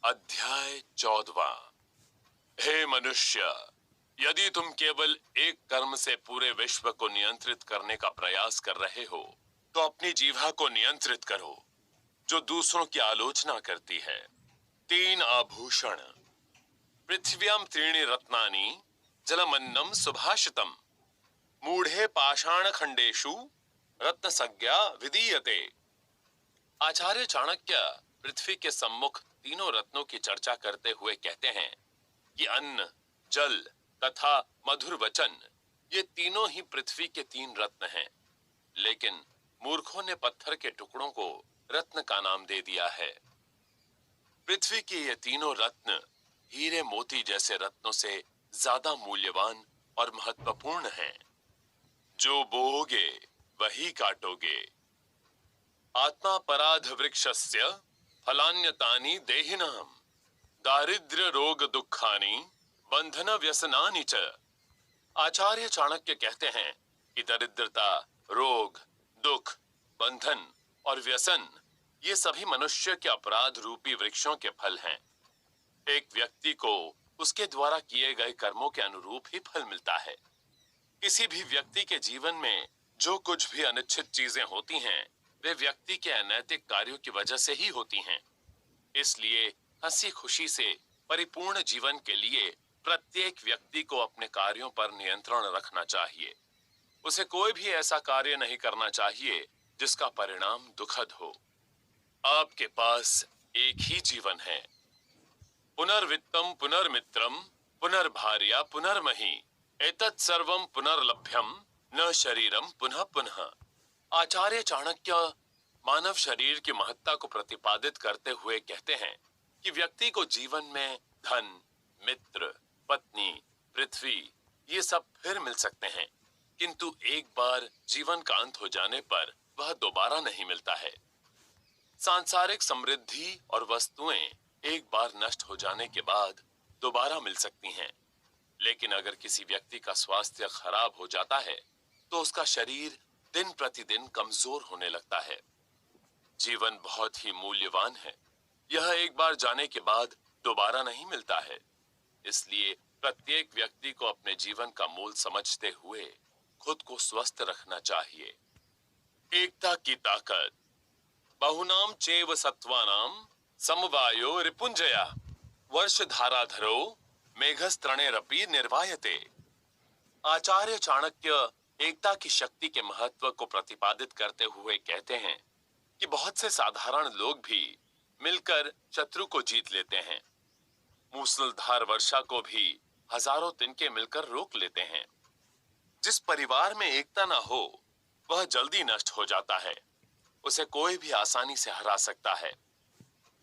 अध्याय 14। हे मनुष्य, यदि तुम केवल एक कर्म से पूरे विश्व को नियंत्रित करने का प्रयास कर रहे हो, तो अपनी जीवा को नियंत्रित करो, जो दूसरों की आलोचना करती है। 3 आभूषण। पृथ्व्याम त्रीणि रत्नानि जलमन्नम सुभाषितम मूढ़े पाषाण खंडेषु रत्न संज्ञा विधीयते। आचार्य चाणक्य पृथ्वी के सम्मुख तीनों रत्नों की चर्चा करते हुए कहते हैं कि अन्न, जल तथा मधुर वचन, ये तीनों ही पृथ्वी के 3 रत्न हैं। लेकिन मूर्खों ने पत्थर के टुकड़ों को रत्न का नाम दे दिया है। पृथ्वी के ये तीनों रत्न हीरे मोती जैसे रत्नों से ज्यादा मूल्यवान और महत्वपूर्ण हैं। जो बोओगे वही काटोगे। आत्मा पराध वृक्षस्य फलान्यतानि देहिनाम दारिद्र्य रोग दुखानि बंधन व्यसनानि च। आचार्य चाणक्य कहते हैं कि दरिद्रता, रोग, दुख, बंधन और व्यसन, ये सभी मनुष्य के अपराध रूपी वृक्षों के फल हैं। एक व्यक्ति को उसके द्वारा किए गए कर्मों के अनुरूप ही फल मिलता है। किसी भी व्यक्ति के जीवन में जो कुछ भी अनिच्छित चीजें होती हैं, वे व्यक्ति के अनैतिक कार्यों की वजह से ही होती हैं। इसलिए हंसी खुशी से परिपूर्ण जीवन के लिए प्रत्येक व्यक्ति को अपने कार्यों पर नियंत्रण रखना चाहिए। उसे कोई भी ऐसा कार्य नहीं करना चाहिए जिसका परिणाम दुखद हो। आपके पास एक ही जीवन है। पुनर्वित्तम पुनर्मित्रम पुनर्भार्या पुनर्मही एतत् सर्वम पुनर्लभ्यम न शरीरम पुनः पुनः। आचार्य चाणक्य मानव शरीर की महत्ता को प्रतिपादित करते हुए कहते हैं कि व्यक्ति को जीवन में धन, मित्र, पत्नी, पृथ्वी, ये सब फिर मिल सकते हैं, किंतु एक बार जीवन का अंत हो जाने पर वह दोबारा नहीं मिलता है। सांसारिक समृद्धि और वस्तुएं एक बार नष्ट हो जाने के बाद दोबारा मिल सकती हैं, लेकिन अगर किसी व्यक्ति का स्वास्थ्य खराब हो जाता है तो उसका शरीर दिन प्रतिदिन कमजोर होने लगता है। जीवन बहुत ही मूल्यवान है। यह एक बार जाने के बाद दोबारा नहीं मिलता है। इसलिए प्रत्येक व्यक्ति को अपने जीवन का मूल समझते हुए खुद को स्वस्थ रखना चाहिए। एकता की ताकत। बहुनाम चैव सत्वानाम समवायो रिपुंजया वर्ष धाराधरो मेघस्त्रणेरपि निर्वायते। आचार्य चाणक्य एकता की शक्ति के महत्व को प्रतिपादित करते हुए कहते हैं कि बहुत से साधारण लोग भी मिलकर शत्रु को जीत लेते हैं। मूसलाधार वर्षा को भी हजारों तिनके मिलकर रोक लेते हैं। जिस परिवार में एकता ना हो वह जल्दी नष्ट हो जाता है। उसे कोई भी आसानी से हरा सकता है।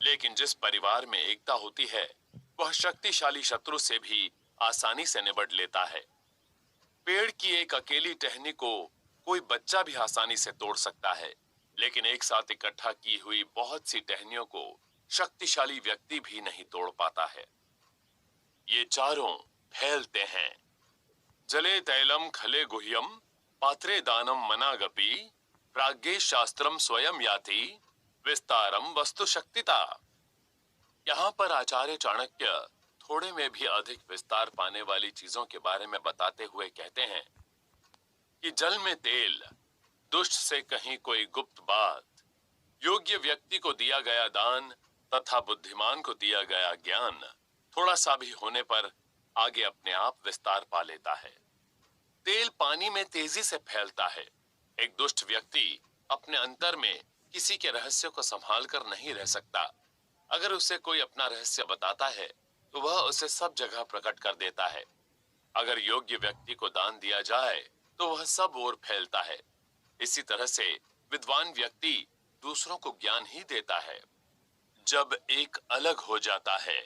लेकिन जिस परिवार में एकता होती है वह शक्तिशाली शत्रु से भी आसानी से निपट लेता है। पेड़ की एक अकेली टहनी को कोई बच्चा भी आसानी से तोड़ सकता है, लेकिन एक साथ इकट्ठा की हुई बहुत सी टहनियों को शक्तिशाली व्यक्ति भी नहीं तोड़ पाता है। ये चारों फैलते हैं। जले तैलम खले गुह्यम पात्रे दानम मनागपि प्राज्ञे शास्त्रम स्वयं याति विस्तारम वस्तु शक्तिता। यहाँ पर आचार्य चाणक्य थोड़े में भी अधिक विस्तार पाने वाली चीजों के बारे में बताते हुए कहते हैं कि जल में तेल, दुष्ट से कहीं कोई गुप्त बात, योग्य व्यक्ति को दिया गया दान तथा बुद्धिमान को दिया गया ज्ञान थोड़ा सा भी होने पर आगे अपने आप विस्तार पा लेता है। तेल पानी में तेजी से फैलता है। एक दुष्ट व्यक्ति अपने अंतर में किसी के रहस्य को संभाल कर नहीं रह सकता। अगर उसे कोई अपना रहस्य बताता है तो वह उसे सब जगह प्रकट कर देता है। अगर योग्य व्यक्ति को दान दिया जाए तो वह सब ओर फैलता है। इसी तरह से विद्वान व्यक्ति दूसरों को ज्ञान ही देता है। जब एक अलग हो जाता है,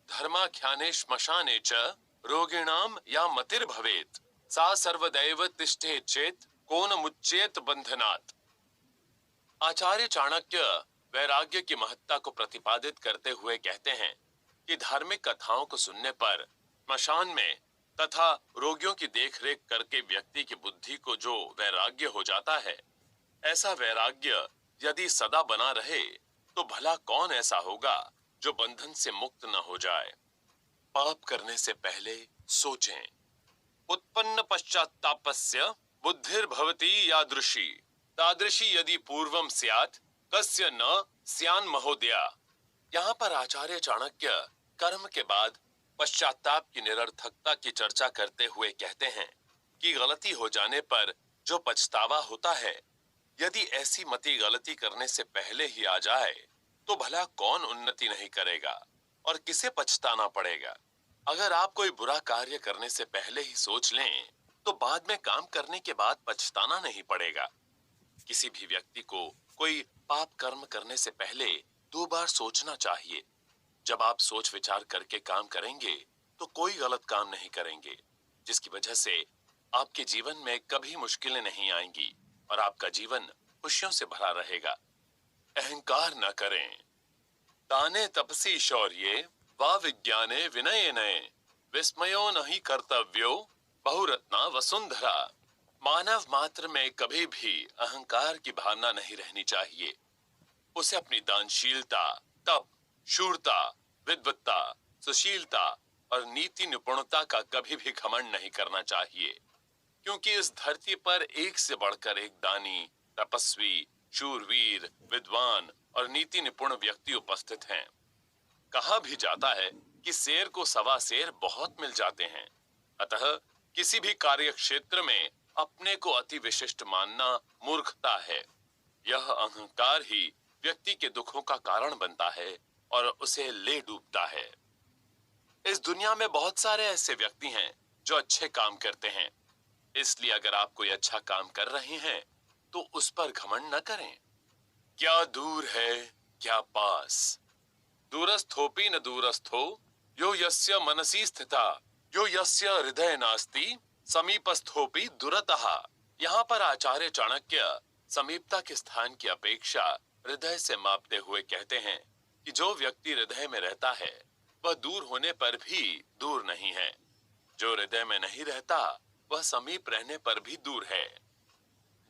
धर्माख्याने श्मशाने च रोगिणाम या मतिर भवेत सा सर्वदैव तिष्ठेत चेत कोन मुच्चेत बंधनात्। आचार्य चाणक्य वैराग्य की महत्ता को प्रतिपादित करते हुए कहते हैं कि धार्मिक कथाओं को सुनने पर श्मशान में तथा रोगियों की देखरेख करके व्यक्ति की बुद्धि को जो वैराग्य हो जाता है, ऐसा वैराग्य यदि सदा बना रहे तो भला कौन ऐसा होगा जो बंधन से मुक्त न हो जाए। पाप करने से पहले सोचें। उत्पन्न पश्चात्तापस्य बुद्धिर्भवति यादृशी तादृशी यदि पूर्वम स्यात् कस्य न स्यान् महोदया। यहाँ पर आचार्य चाणक्य कर्म के बाद पश्चाताप की निरर्थकता की चर्चा करते हुए कहते हैं कि गलती हो जाने पर जो पछतावा होता है, यदि ऐसी मति गलती करने से पहले ही आ जाए तो भला कौन उन्नति नहीं करेगा और किसे पछताना पड़ेगा। अगर आप कोई बुरा कार्य करने से पहले ही सोच लें तो बाद में काम करने के बाद पछताना नहीं पड़ेगा। किसी भी व्यक्ति को कोई पाप कर्म करने से पहले 2 बार सोचना चाहिए। जब आप सोच विचार करके काम करेंगे तो कोई गलत काम नहीं करेंगे, जिसकी वजह से आपके जीवन में कभी मुश्किलें नहीं आएंगी और आपका जीवन खुशियों से भरा रहेगा। अहंकार न करें। दाने तपसी शौर्ये वा विज्ञाने विनयेन विस्मयो नहीं कर्तव्यो बहुरत्ना वसुंधरा। मानव मात्र में कभी भी अहंकार की भावना नहीं रहनी चाहिए। उसे अपनी दानशीलता, तप, शूरता, विद्वत्ता, सुशीलता और नीति निपुणता का कभी भी घमंड नहीं करना चाहिए, क्योंकि इस धरती पर एक से बढ़कर एक दानी, तपस्वी, शूरवीर, विद्वान और नीति निपुण व्यक्ति उपस्थित हैं। कहा भी जाता है कि शेर को सवा शेर बहुत मिल जाते हैं। अतः किसी भी कार्य क्षेत्र में अपने को अति विशिष्ट मानना मूर्खता है। यह अहंकार ही व्यक्ति के दुखों का कारण बनता है और उसे ले डूबता है। इस दुनिया में बहुत सारे ऐसे व्यक्ति हैं जो अच्छे काम करते हैं, इसलिए अगर आप कोई अच्छा काम कर रहे हैं तो उस पर घमंड न करें। क्या दूर है क्या पास, दूरस्थोपि न दूरस्थो यो यस्य मनसि स्थिता यो यस्य हृदय नास्ति समीपस्थोपि दूरतः। यहाँ पर आचार्य चाणक्य समीपता के स्थान की अपेक्षा हृदय से मापते हुए कहते हैं कि जो व्यक्ति हृदय में रहता है वह दूर होने पर भी दूर नहीं है, जो हृदय में नहीं रहता वह समीप रहने पर भी दूर है।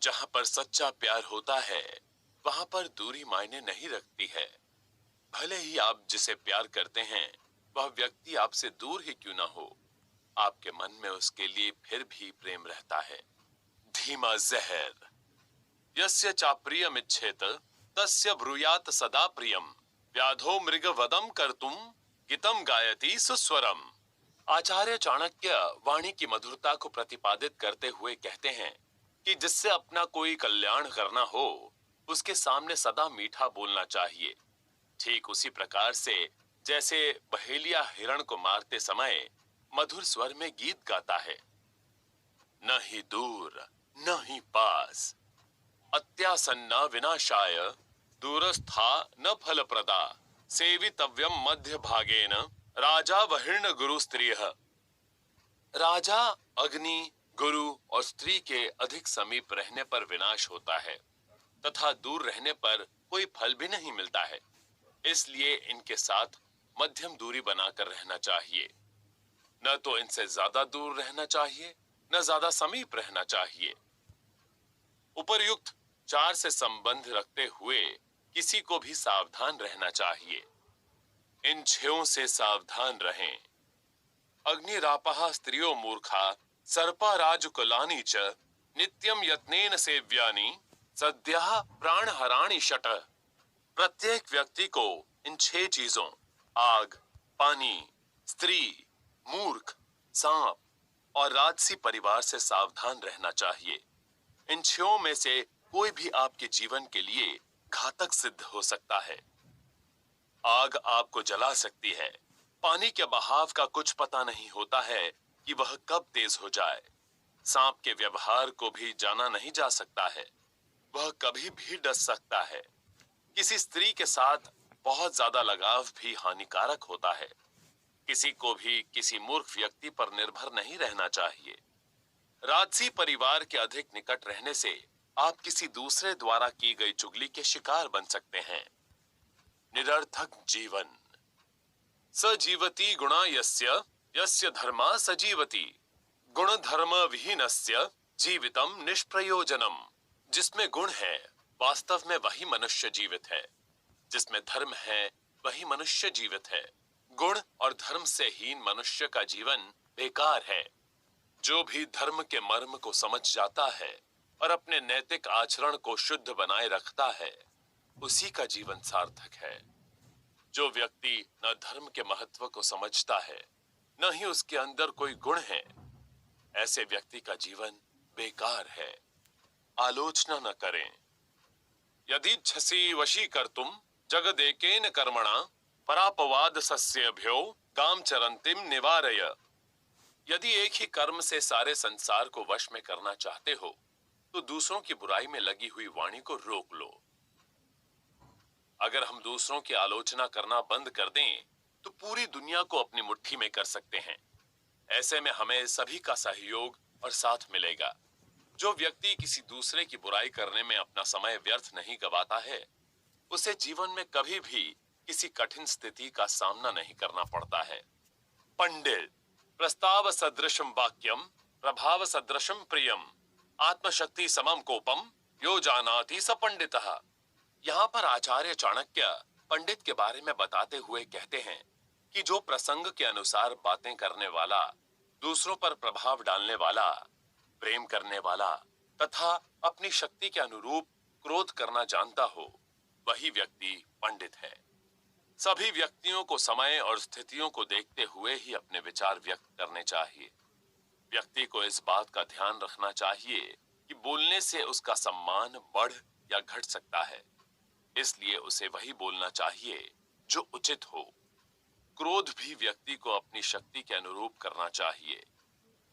जहां पर सच्चा प्यार होता है वहां पर दूरी मायने नहीं रखती है। भले ही आप जिसे प्यार करते हैं वह व्यक्ति आपसे दूर ही क्यों ना हो, आपके मन में उसके लिए फिर भी प्रेम रहता है। धीमा जहर। यस्य चाप्रियमिच्छेत तस्य ब्रूयात सदा प्रियम व्याधो मृग वदम कर्तुम गीतम गायति सुस्वरम। आचार्य चाणक्य वाणी की मधुरता को प्रतिपादित करते हुए कहते हैं कि जिससे अपना कोई कल्याण करना हो उसके सामने सदा मीठा बोलना चाहिए। ठीक उसी प्रकार से जैसे बहेलिया हिरण को मारते समय मधुर स्वर में गीत गाता है। न ही दूर न ही पास, अत्यासन्ना विनाशाय दूरस्था न फलप्रदा सेवितव्यम मध्य भागेन राजा वहिर्ण गुरु स्त्रियः। राजा, अग्नि, गुरु और स्त्री के अधिक समीप रहने पर विनाश होता है तथा दूर रहने पर कोई फल भी नहीं मिलता है। इसलिए इनके साथ मध्यम दूरी बनाकर रहना चाहिए। न तो इनसे ज्यादा दूर रहना चाहिए न ज्यादा समीप रहना चाहिए। उपर्युक्त 4 से संबंध रखते हुए किसी को भी सावधान रहना चाहिए। इन 6 से सावधान रहें। अग्निरापः स्त्रियो मूर्खा सर्पा राजकुलानि च नित्यम यत्नेन सेव्यानि सद्यः प्राणहराणि शट। प्रत्येक व्यक्ति को इन 6 चीजों आग, पानी, स्त्री, मूर्ख, सांप और राजसी परिवार से सावधान रहना चाहिए। इन 6 में से कोई भी आपके जीवन के लिए घातक सिद्ध हो सकता है। आग आपको जला सकती है। पानी के बहाव का कुछ पता नहीं होता है कि वह कब तेज हो जाए। सांप के व्यवहार को भी जाना नहीं जा सकता है, वह कभी भी डस सकता है। किसी स्त्री के साथ बहुत ज्यादा लगाव भी हानिकारक होता है। किसी को भी किसी मूर्ख व्यक्ति पर निर्भर नहीं रहना चाहिए। राजसी परिवार के अधिक निकट रहने से आप किसी दूसरे द्वारा की गई चुगली के शिकार बन सकते हैं। निरर्थक जीवन। सजीवति गुणा यस्य यस्य धर्मा सजीवति गुण धर्म विहीनस्य जीवितम निष्प्रयोजनम। जिसमें गुण है वास्तव में वही मनुष्य जीवित है, जिसमें धर्म है वही मनुष्य जीवित है। गुण और धर्म से हीन मनुष्य का जीवन बेकार है। जो भी धर्म के मर्म को समझ जाता है और अपने नैतिक आचरण को शुद्ध बनाए रखता है, उसी का जीवन सार्थक है। जो व्यक्ति न धर्म के महत्व को समझता है, न ही उसके अंदर कोई गुण है, ऐसे व्यक्ति का जीवन बेकार है। आलोचना न करें। यदीच्छसि वशीकर्तुम जगदेकेन कर्मणा परापवाद सस्यभ्यो काम चरंतिम निवारय। यदि एक ही कर्म से सारे संसार को वश में करना चाहते हो, तो दूसरों की बुराई में लगी हुई वाणी को रोक लो। अगर हम दूसरों की आलोचना करना बंद कर दें, तो पूरी दुनिया को अपनी मुट्ठी में कर सकते हैं। ऐसे में हमें सभी का सहयोग और साथ मिलेगा। जो व्यक्ति किसी दूसरे की बुराई करने में अपना समय व्यर्थ नहीं गवाता है, उसे जीवन में कभी भी किसी कठिन स्थिति का सामना नहीं करना पड़ता है। पंडित प्रस्ताव सदृशम वाक्यम प्रभाव सदृशम प्रियम आत्मशक्ति समम कोपम यो जानाति स पंडितः। यहाँ पर आचार्य चाणक्य पंडित के बारे में बताते हुए कहते हैं कि जो प्रसंग के अनुसार बातें करने वाला, दूसरों पर प्रभाव डालने वाला, प्रेम करने वाला तथा अपनी शक्ति के अनुरूप क्रोध करना जानता हो, वही व्यक्ति पंडित है। सभी व्यक्तियों को समय और स्थितियों को देखते हुए ही अपने विचार व्यक्त करने चाहिए। व्यक्ति को इस बात का ध्यान रखना चाहिए कि बोलने से उसका सम्मान बढ़ या घट सकता है, इसलिए उसे वही बोलना चाहिए जो उचित हो। क्रोध भी व्यक्ति को अपनी शक्ति के अनुरूप करना चाहिए।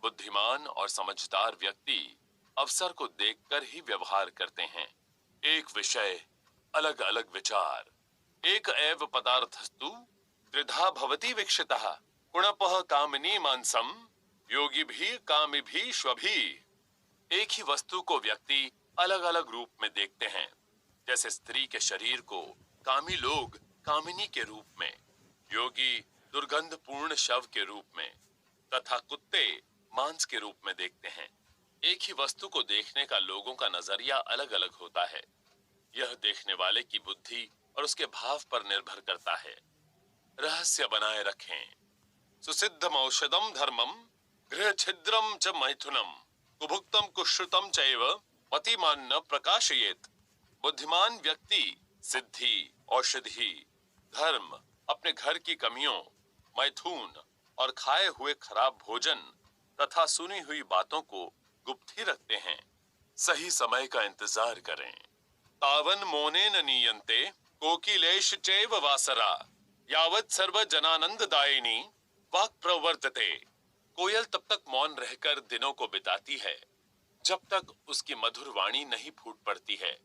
बुद्धिमान और समझदार व्यक्ति अवसर को देखकर ही व्यवहार करते हैं। एक विषय, अलग अलग विचार। एक एव पदार्थस्तु त्रिधा भवति विक्षितः गुणपः कामिनी मानसम योगी भी कामी भी स्वभी। एक ही वस्तु को व्यक्ति अलग अलग रूप में देखते हैं। जैसे स्त्री के शरीर को कामी लोग कामिनी के रूप में, योगी दुर्गंधपूर्ण शव के रूप में तथा कुत्ते मांस के रूप में देखते हैं। एक ही वस्तु को देखने का लोगों का नजरिया अलग अलग होता है। यह देखने वाले की बुद्धि और उसके भाव पर निर्भर करता है। रहस्य बनाए रखें। सुसिद्धम औषधम धर्मम गृह छिद्रम च मैथुनम कुभुक्तम कुश्रुतम चैव मतिमान न प्रकाशयेत। बुद्धिमान व्यक्ति सिद्धि, औषधि, धर्म, अपने घर की कमियों, मैथुन और खाए हुए खराब भोजन तथा सुनी हुई बातों को गुप्त ही रखते हैं। सही समय का इंतजार करें। तावन मोनेन नीयन्ते कोकिलेश चैव वासरा यावत् सर्व जनानंददायिनी वाक् प्रवर्तते। कोयल तब तक मौन रहकर दिनों को बिताती है जब तक उसकी मधुर वाणी नहीं फूट पड़ती है।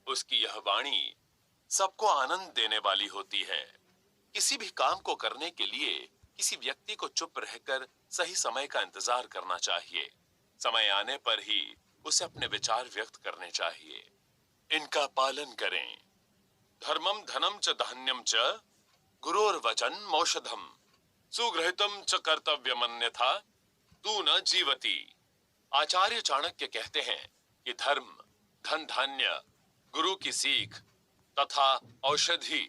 उसकी यह वाणी सबको आनंद देने वाली होती है। किसी भी काम को करने के लिए किसी व्यक्ति को चुप रहकर सही समय का इंतजार करना चाहिए। समय आने पर ही उसे अपने विचार व्यक्त करने चाहिए। इनका पालन करें। धर्मम धनम च धान्यम च गुरोर्वचन मौषधम सुगृहीतम च कर्तव्यम अन्यथा तू न जीवति। आचार्य चाणक्य कहते हैं कि धर्म, धन धान्य, गुरु की सीख तथा औषधि,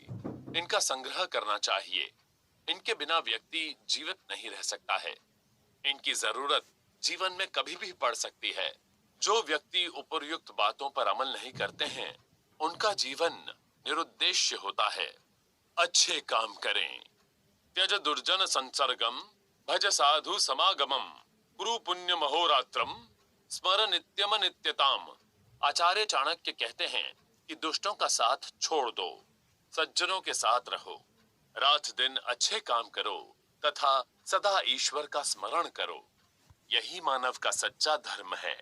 इनका संग्रह करना चाहिए। इनके बिना व्यक्ति जीवित नहीं रह सकता है। इनकी जरूरत जीवन में कभी भी पड़ सकती है। जो व्यक्ति उपर्युक्त बातों पर अमल नहीं करते हैं, उनका जीवन निरुद्देश्य होता है। अच्छे काम करें। त्यज दुर्जन संसर्गम भज साधु समागमम गुरु पुण्य महोरात्रम स्मर नित्यम नित्यताम। आचार्य चाणक्य कहते हैं कि दुष्टों का साथ छोड़ दो, सज्जनों के साथ रहो, रात दिन अच्छे काम करो तथा सदा ईश्वर का स्मरण करो। यही मानव का सच्चा धर्म है।